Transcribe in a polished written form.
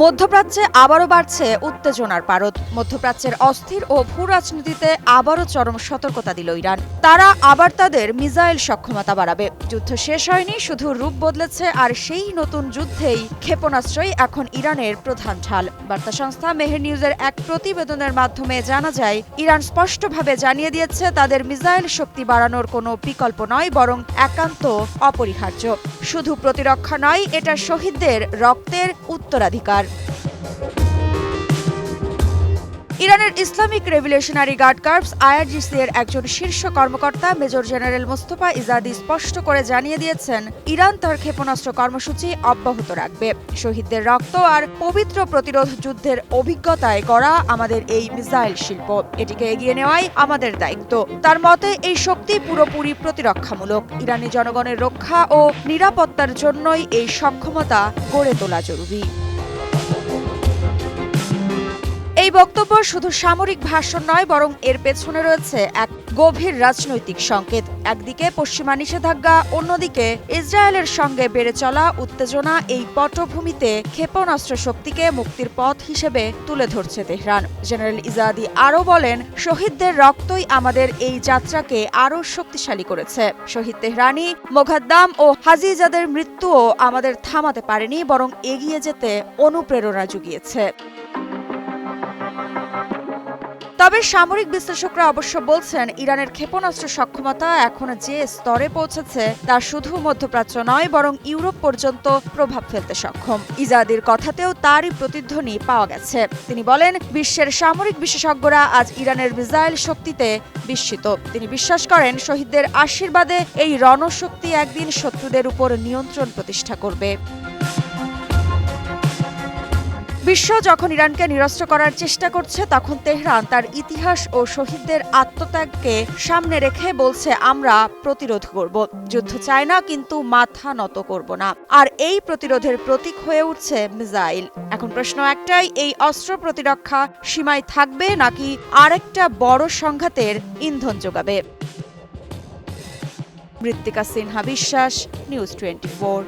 মধ্যপ্রাচ্যে আবারও বাড়ছে উত্তেজনার পারদ। মধ্যপ্রাচ্যের অস্থির ও ভূ রাজনীতিতে আবারও চরম সতর্কতা দিল ইরান। তারা আবার তাদের মিসাইল সক্ষমতা বাড়াবে। যুদ্ধ শেষ হয়নি, শুধু রূপ বদলেছে, আর সেই নতুন যুদ্ধেই ক্ষেপণাস্ত্রই এখন ইরানের প্রধান ঢাল। বার্তা সংস্থা মেহের নিউজের এক প্রতিবেদনের মাধ্যমে জানা যায়, ইরান স্পষ্টভাবে জানিয়ে দিয়েছে তাদের মিসাইল শক্তি বাড়ানোর কোনো বিকল্প নয়, বরং একান্ত অপরিহার্য। শুধু প্রতিরক্ষা নয়, এটা শহীদদের রক্তের উত্তরাধিকার। ইরানের Islamic revolutionary guard corps IRGC এর একজন শীর্ষ কর্মকর্তা মেজর জেনারেল মোস্তফা ইজাদি স্পষ্ট করে জানিয়ে দিয়েছেন, ইরান তার ক্ষেপণাস্ত্র কর্মসূচি অব্যাহত রাখবে। শহীদদের রক্ত আর পবিত্র প্রতিরোধ যুদ্ধের অভিজ্ঞতায় গড়া আমাদের এই মিসাইল শিল্প, এটিকে এগিয়ে নেওয়াই আমাদের দায়িত্ব। তার মতে, এই শক্তি পুরোপুরি প্রতিরক্ষামূলক। ইরানি জনগণের রক্ষা ও নিরাপত্তার জন্যই এই সক্ষমতা গড়ে তোলা জরুরি। এই বক্তব্য শুধু সামরিক ভাষণ নয়, বরং এর পেছনে রয়েছে এক গভীর রাজনৈতিক সংকেত। একদিকে পশ্চিমা নিষেধাজ্ঞা, অন্যদিকে ইসরায়েলের সঙ্গে বেড়ে চলা উত্তেজনা। এই পটভূমিতে ক্ষেপণাস্ত্র শক্তিকে মুক্তির পথ হিসেবে তুলে ধরছে তেহরান। জেনারেল ইজাদি আরও বলেন, শহীদদের রক্তই আমাদের এই যাত্রাকে আরও শক্তিশালী করেছে। শহীদ তেহরানি, মোঘাদ্দাম ও হাজিজাদের মৃত্যুও আমাদের থামাতে পারেনি, বরং এগিয়ে যেতে অনুপ্রেরণা জুগিয়েছে। তবে সামরিক বিশ্লেষকরা অবশ্য বলছেন, ইরানের ক্ষেপণাস্ত্র সক্ষমতা এখন যে স্তরে পৌঁছেছে তা শুধু মধ্যপ্রাচ্য নয়, বরং ইউরোপ পর্যন্ত প্রভাব ফেলতে সক্ষম। ইজাদির কথাতেও তারই প্রতিধ্বনি পাওয়া গেছে। তিনি বলেন, বিশ্বের সামরিক বিশেষজ্ঞরা আজ ইরানের মিসাইল শক্তিতে বিস্মিত। তিনি বিশ্বাস করেন, শহীদদের আশীর্বাদে এই রণশক্তি একদিন শত্রুদের উপর নিয়ন্ত্রণ প্রতিষ্ঠা করবে। বিশ্ব যখন ইরানকে নিরস্ত্র করার চেষ্টা করছে, তখন তেহরান তার ইতিহাস ও শহীদদের আত্মত্যাগকে সামনে রেখে বলছে, আমরা প্রতিরোধ করব। যুদ্ধ চায় না, কিন্তু মাথা নত করব না। আর এই প্রতিরোধের প্রতীক হয়ে উঠছে মিসাইল। এখন প্রশ্ন একটাই, এই অস্ত্র প্রতিরক্ষা সীমায় থাকবে নাকি আরেকটা বড় সংঘাতের ইন্ধন যোগাবে? মৃত্তিকা সিনহা বিশ্বাস, নিউজ 24।